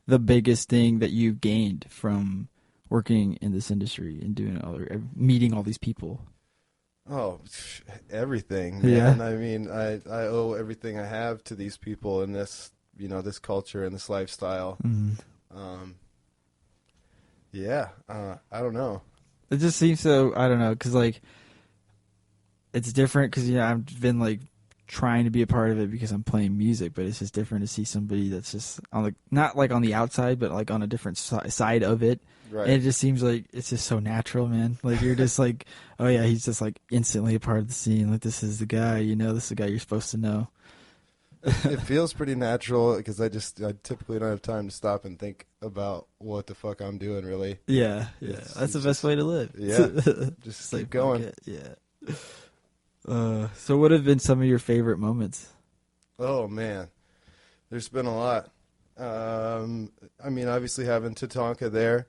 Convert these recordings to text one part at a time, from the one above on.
the biggest thing that you've gained from working in this industry and meeting all these people? Oh, everything, Yeah. man. I mean, I owe everything I have to these people in this, this culture and this lifestyle. Yeah, I don't know. It just seems so, I don't know, because, like, it's different because, I've been, like, trying to be a part of it because I'm playing music, but it's just different to see somebody that's just, not, like, on the outside, but, like, on a different side of it. Right. And it just seems like it's just so natural, man. Like, you're just like, oh, yeah, he's just, like, instantly a part of the scene. Like, this is the guy, this is the guy you're supposed to know. It feels pretty natural because I typically don't have time to stop and think about what the fuck I'm doing, really. Yeah. That's the best way to live. Yeah, just keep like, going. Yeah. So what have been some of your favorite moments? Oh, man. There's been a lot. I mean, obviously having Tatanka there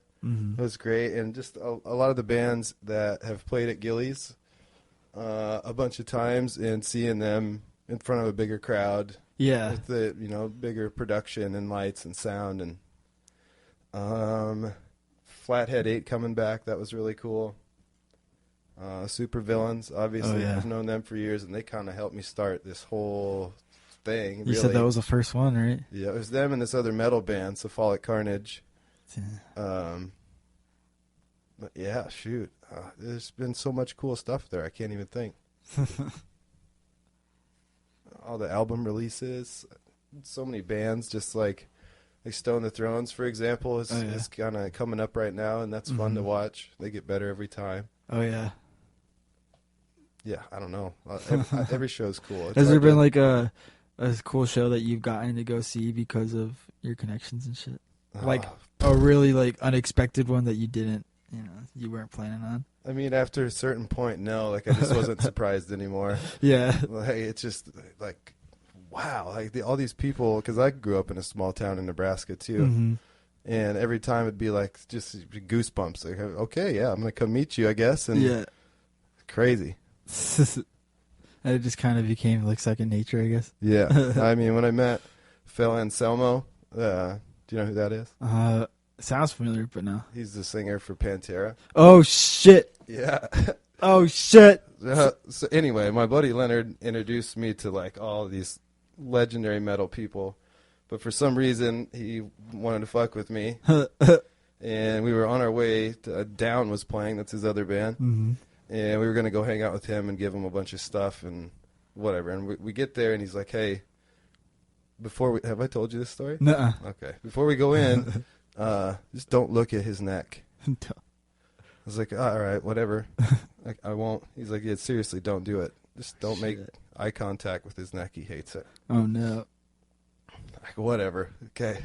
was great, and just a lot of the bands that have played at Gillies a bunch of times and seeing them in front of a bigger crowd. Yeah. With the, bigger production and lights and sound, and Flathead 8 coming back, that was really cool. Super Villains, obviously, I've known them for years, and they kind of helped me start this whole thing. You said that was the first one, right? Yeah, it was them and this other metal band, Cephalic Carnage. Yeah. But yeah, shoot, there's been so much cool stuff there, I can't even think. All the album releases, so many bands, just like Stone the Thrones, for example, is kind of coming up right now, and that's fun to watch. They get better every time. Oh, yeah. Yeah, I don't know. Every show's cool. Has there been like a cool show that you've gotten to go see because of your connections and shit? Like a really like unexpected one that you didn't, you weren't planning on? I mean, after a certain point, no. Like, I just wasn't surprised anymore. Yeah. Like, it's just like, wow. Like, all these people, because I grew up in a small town in Nebraska, too. And every time it'd be like just goosebumps. Like, okay, yeah, I'm going to come meet you, I guess. And yeah. Crazy. And it just kind of became like second nature, I guess. Yeah. I mean, when I met Phil Anselmo, do you know who that is? Sounds familiar, but no. He's the singer for Pantera. Oh, shit. Yeah. Oh, shit. So anyway, my buddy Leonard introduced me to like all of these legendary metal people, but for some reason he wanted to fuck with me. And we were on our way to Down was playing, that's his other band. And we were going to go hang out with him and give him a bunch of stuff and whatever. And we get there and he's like, hey, have I told you this story? Nuh-uh. Okay. Before we go in, just don't look at his neck. I was like, all right, whatever. Like, I won't. He's like, yeah, seriously, don't do it. Just don't make eye contact with his neck. He hates it. Oh, no. Like, whatever. Okay.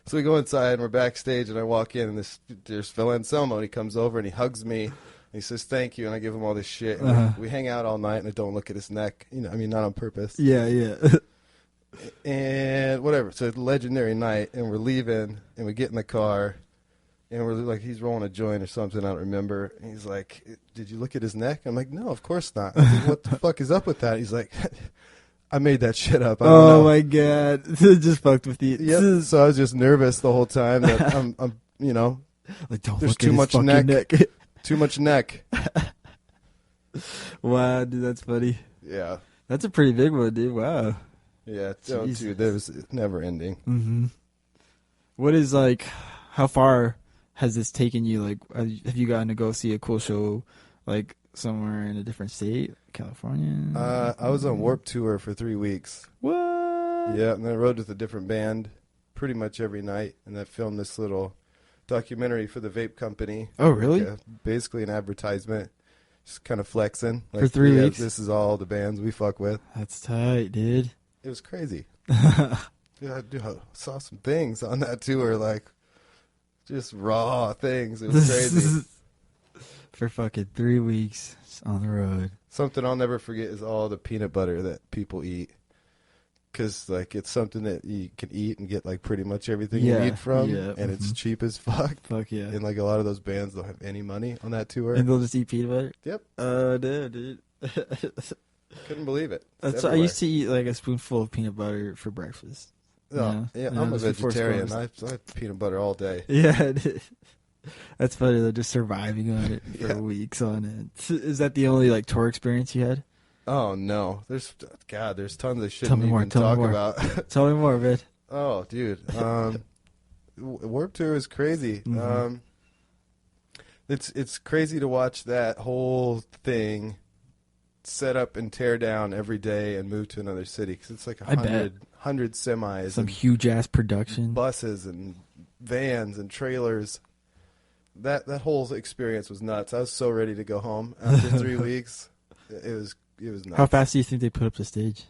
So we go inside and we're backstage and I walk in and there's Phil Anselmo and he comes over and he hugs me. He says, thank you, and I give him all this shit. And we hang out all night, and I don't look at his neck. I mean, not on purpose. Yeah. And whatever. So it's a legendary night, and we're leaving, and we get in the car, and we're like, he's rolling a joint or something, I don't remember. And he's like, did you look at his neck? I'm like, no, of course not. I said, what the fuck is up with that? He's like, I made that shit up. I don't know. My God. Just fucked with you. Yep. So I was just nervous the whole time that I'm like, don't there's look too at his much fucking neck. Too much neck. Wow, dude, that's funny. Yeah. That's a pretty big one, dude. Wow. Yeah, dude, it's never ending. What is, like, how far has this taken you? Like, have you gotten to go see a cool show, like, somewhere in a different state? California? I was on Warped Tour for 3 weeks. What? Yeah, and I rode with a different band pretty much every night, and I filmed this little documentary for the vape company. Oh, really? Yeah, basically an advertisement. Just kind of flexing. Like, for 3 weeks? This is all the bands we fuck with. That's tight, dude. It was crazy. Yeah, dude, I saw some things on that tour, like, just raw things. It was crazy. For fucking 3 weeks on the road. Something I'll never forget is all the peanut butter that people eat. Because, like, it's something that you can eat and get, like, pretty much everything you need from. Yeah. And it's cheap as fuck. Fuck yeah. And, like, a lot of those bands don't have any money on that tour. And they'll just eat peanut butter? Yep. Oh, dude. Couldn't believe it. I used to eat, like, a spoonful of peanut butter for breakfast. Oh, yeah, I'm a vegetarian. I have peanut butter all day. Yeah, that's funny. They're just surviving on it for weeks on it. Is that the only like tour experience you had? Oh no, there's tons I shouldn't even talk about. Tell me more, man. Oh, dude, Warped Tour is crazy. Mm-hmm. It's crazy to watch that whole thing set up and tear down every day and move to another city because it's like 100 semis, some huge ass production, buses and vans and trailers. That whole experience was nuts. I was so ready to go home after 3 weeks. It was nuts. How fast do you think they put up the stage?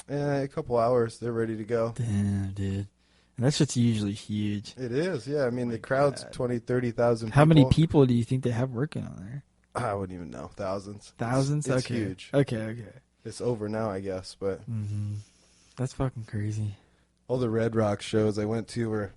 A couple hours. They're ready to go. Damn, dude. And that shit's usually huge. It is, yeah. I mean, the crowd's 20,000, 30,000 people. How many people do you think they have working on there? I wouldn't even know. Thousands. Thousands? It's okay. Huge. Okay. It's over now, I guess, but... Mm-hmm. That's fucking crazy. All the Red Rock shows I went to were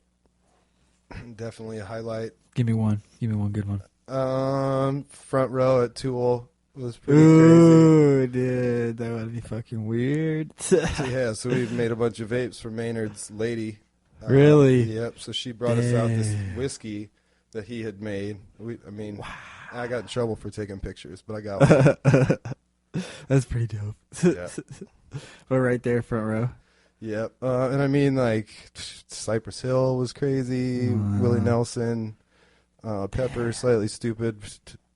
definitely a highlight. Give me one good one. Front row at Tool was pretty crazy. Dude, that would be fucking weird. Yeah, so we made a bunch of vapes for Maynard's lady. Really? Yep, so she brought us out this whiskey that he had made. Wow. I got in trouble for taking pictures, but I got one. That's pretty dope. Yeah. But right there, front row. Yep. And I mean, like, Cypress Hill was crazy. Willie Nelson. Pepper, Slightly Stupid,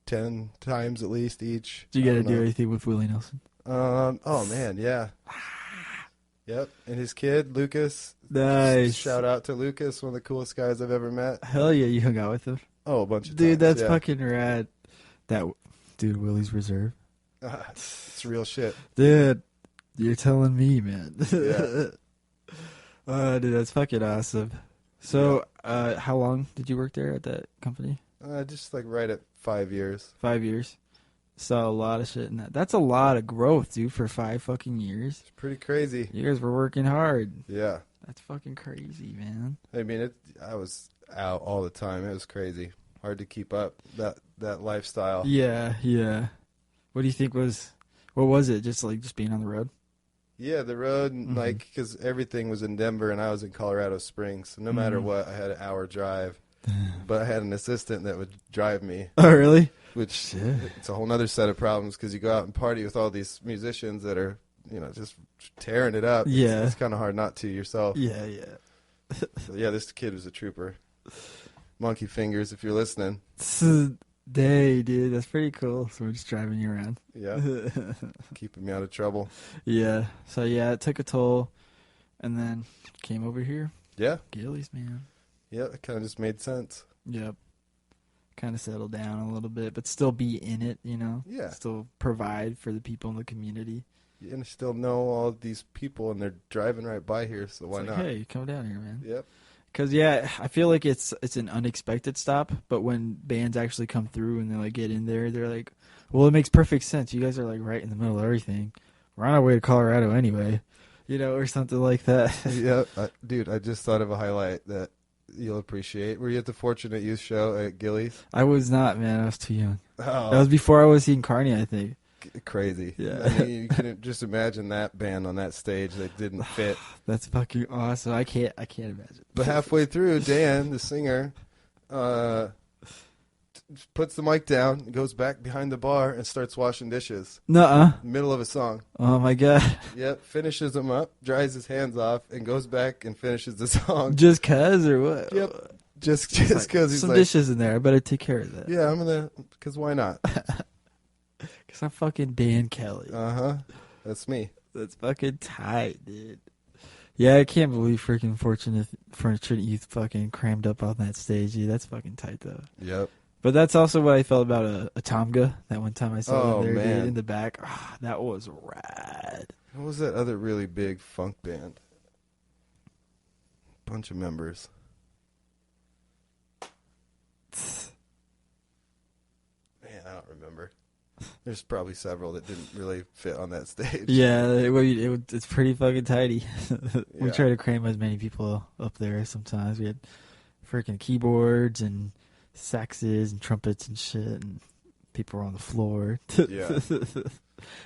10 times at least each. Did you get to do anything with Willie Nelson? Oh, man, yeah. Yep. And his kid, Lucas. Nice. Shout out to Lucas, one of the coolest guys I've ever met. Hell yeah, you hung out with him? Oh, a bunch of times. Dude, that's fucking rad. Dude, Willie's Reserve. It's real shit. Dude, you're telling me, man. Yeah. Dude, that's fucking awesome. So, how long did you work there at that company? Just like right at 5 years. 5 years. Saw a lot of shit in that. That's a lot of growth, dude, for 5 fucking years. It's pretty crazy. You guys were working hard. Yeah. That's fucking crazy, man. I mean, I was out all the time. It was crazy. Hard to keep up that lifestyle. Yeah. What do you think what was it? Just being on the road? Yeah, the road, like, because everything was in Denver and I was in Colorado Springs. So no matter what, I had an hour drive. But I had an assistant that would drive me. Oh, really? Which it's a whole other set of problems because you go out and party with all these musicians that are, just tearing it up. Yeah. It's kind of hard not to yourself. Yeah. So, yeah, this kid was a trooper. Monkey fingers, if you're listening. Day, dude, that's pretty cool. So we're just driving you around. Yeah. Keeping me out of trouble. Yeah. So, yeah, it took a toll. And then came over here. Yeah. Gillies, man. Yeah, it kind of just made sense. Yep. Kind of settle down a little bit, but still be in it, Yeah. Still provide for the people in the community. And I still know all of these people, and they're driving right by here, so why not? Hey, come down here, man. Yep. Because, yeah, I feel like it's an unexpected stop, but when bands actually come through and they get in there, they're like, well, it makes perfect sense. You guys are right in the middle of everything. We're on our way to Colorado anyway, or something like that. Yeah, dude, I just thought of a highlight that you'll appreciate. Were you at the Fortunate Youth show at Gillies? I was not, man. I was too young. Oh. That was before I was seeing Kearney, I think. Crazy. Yeah. I mean, you couldn't just imagine that band on that stage that didn't fit. That's fucking awesome. I can't imagine. But halfway through, Dan, the singer, puts the mic down, goes back behind the bar, and starts washing dishes. Nuh-uh. Middle of a song. Oh, my God. Yep, finishes them up, dries his hands off, and goes back and finishes the song. Just 'cause or what? Yep. Just because he's some like... dishes in there. I better take care of that. Yeah, I'm going to... Because why not? Because I'm fucking Dan Kelly. Uh-huh. That's me. That's fucking tight, dude. Yeah, I can't believe freaking Fortunate Youth fucking crammed up on that stage, dude. That's fucking tight, though. Yep. But that's also what I felt about a Tomga. That one time I saw them there, man. dude, in the back. Oh, that was rad. What was that other really big funk band? Bunch of members. Man, I don't remember. There's probably several that didn't really fit on that stage. Yeah, it's pretty fucking tidy. We Yeah. try to cram as many people up there sometimes. We had freaking keyboards and saxes and trumpets and shit, and people were on the floor. Yeah.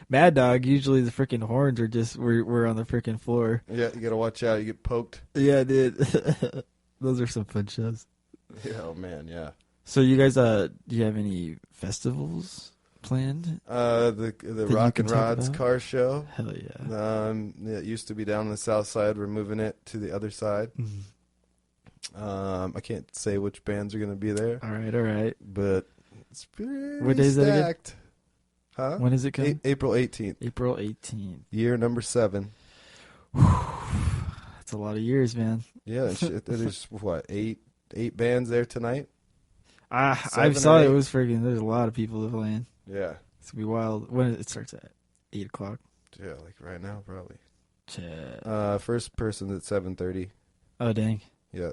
Mad Dog, usually the freaking horns are just we're on the freaking floor. Yeah, you gotta watch out. You get poked. Yeah, dude. Those are some fun shows. Yeah, oh man, yeah. So you guys, do you have any festivals planned? The you Rock can and talk Rods about? car show. Hell yeah. It used to be down on the south side. We're moving it to the other side. Mhm. I can't say which bands are gonna be there, All right. but it's pretty What day is that again? stacked. Huh? When is it coming? April 18th, April 18th. year number 7. That's a lot of years, man. Yeah, and shit, there's what, eight bands there tonight. I 7 saw or it 8? was freaking. There's a lot of people playing. Yeah, It's gonna be wild. When it starts at 8:00. yeah, like right now probably. Chat. First person at 7:30. Oh dang, Yeah,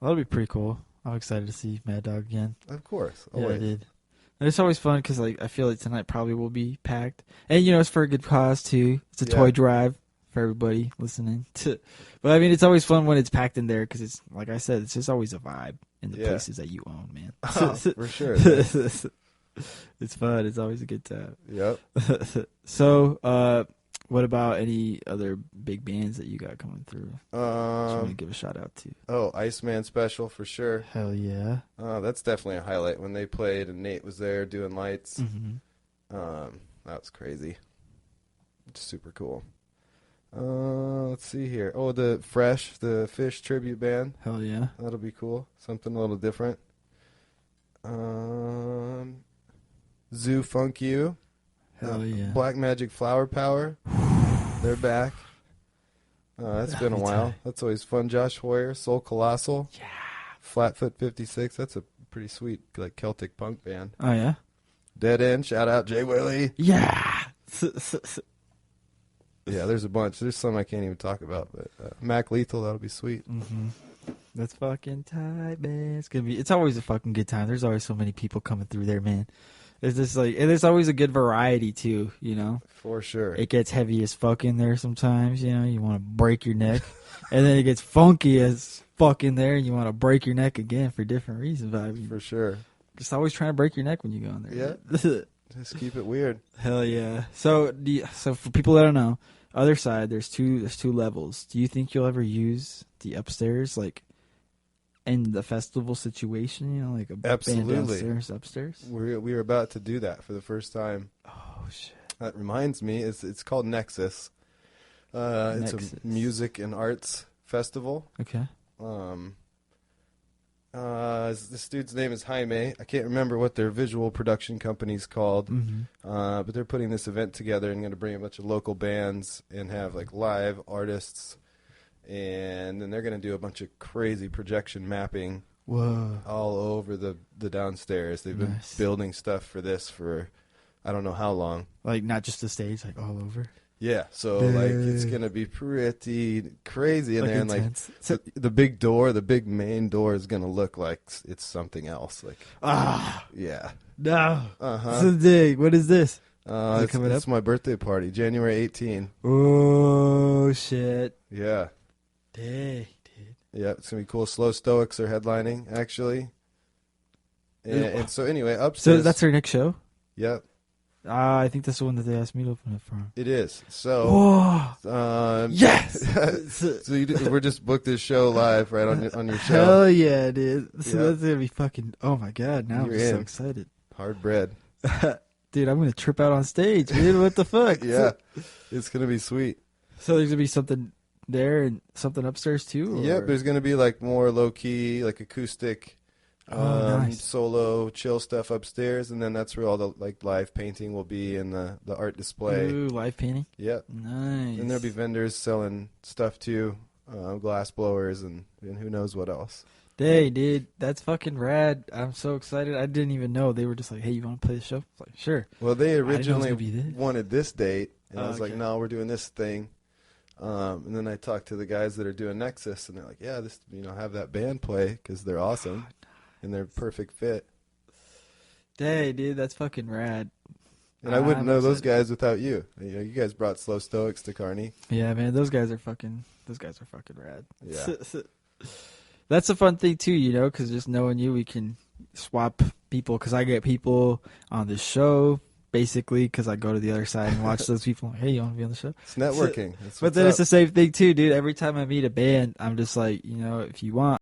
that'll be pretty cool. I'm excited to see Mad Dog again. of course. Yeah, I Always. did. And it's always fun because like I feel like tonight probably will be packed, and you know it's for a good cause too. It's a Yeah. toy drive for everybody listening. But I mean, it's always fun when it's packed in there because it's like I said, it's just always a vibe in the Yeah. places that you own, man. Oh, for sure. It's fun. It's always a good time. Yep. So, what about any other big bands that you got coming through? Just want to give a shout out to. Oh, Iceman Special for sure. Hell yeah. That's definitely a highlight when they played and Nate was there doing lights. Mm-hmm. That was crazy. It's super cool. Let's see here. Oh, the Fish tribute band. Hell yeah. That'll be cool. Something a little different. Zoo Funk You. Hell yeah. Black Magic Flower Power. They're back. That's been a That'll be while. tight. That's always fun. Josh Hoyer, Soul Colossal. Yeah. Flatfoot 56. That's a pretty sweet like Celtic punk band. Oh yeah. Dead End. Shout out Jay Willie. Yeah. Yeah, there's a bunch. There's some I can't even talk about, but Mac Lethal, that'll be sweet. Mm-hmm. That's fucking tight, man. It's always a fucking good time. There's always so many people coming through there, man. It's just like, and there's always a good variety too, you know? For sure. It gets heavy as fuck in there sometimes, you know? You want to break your neck. And then it gets funky as fuck in there and you want to break your neck again for different reasons. But I mean, For sure. just always trying to break your neck when you go in there. Yeah. Just keep it weird. Hell yeah. So, so for people that don't know, other side, there's two levels. Do you think you'll ever use the upstairs, like in the festival situation? You know, like a Absolutely. band downstairs, upstairs. We were about to do that for the first time. Oh shit! That reminds me, it's called Nexus. It's Nexus. a music and arts festival. Okay. This dude's name is Jaime. I can't remember what their visual production company's called, Mm-hmm. but they're putting this event together and going to bring a bunch of local bands and have like live artists, and then they're going to do a bunch of crazy projection mapping Whoa. all over the downstairs. They've been Nice. building stuff for this for I don't know how long. Like not just the stage, like all over. Yeah, so like it's Dude. gonna be pretty crazy in there, and like intense. the big door, the big main door is gonna look like it's something else. Like yeah, No. uh-huh. So big. What is this? Is it It's, coming it's my birthday party, January 18. Oh shit. Yeah, Dang, dude. yeah, it's gonna be cool. Slow Stoics are headlining actually, and so anyway, So upstairs. that's our next show. Yep, I think that's the one that they asked me to open it for. it is. So Whoa. Yes. so we're just booked this show live right on your show. Hell yeah, dude. So Yeah. that's gonna be fucking. Oh my god! Now You're I'm just so in. excited, Hard bread. dude. I'm gonna trip out on stage, dude. What the fuck? Yeah, it's gonna be sweet. So there's gonna be something there and something upstairs too. Or? Yep, there's gonna be like more low key, like acoustic, Oh, nice. solo, chill stuff upstairs, and then that's where all the like live painting will be and the art display. Ooh, live painting. Yep, Nice. and there'll be vendors selling stuff too, glass blowers and who knows what else. Hey, dude, that's fucking rad. I'm so excited. I didn't even know. They were just like, hey, you want to play the show? I was like, sure. Well, they didn't know it was originally gonna be this. wanted this date, and I Oh, was like, okay. no, we're doing this thing. And then I talked to the guys that are doing Nexus, and they're like, yeah, this, have that band play because they're awesome and they're perfect fit. Hey, dude, that's fucking rad. And I wouldn't I'm know those excited. guys without you. You guys brought Slow Stoics to Kearney. Yeah, man, those guys are fucking rad. Yeah. That's a fun thing too, you know, because just knowing you, we can swap people. Because I get people on the show, basically, because I go to the other side and watch those people. Hey, you want to be on the show? It's networking. That's But what's then up. it's the same thing too, dude. Every time I meet a band, I'm just like, if you want.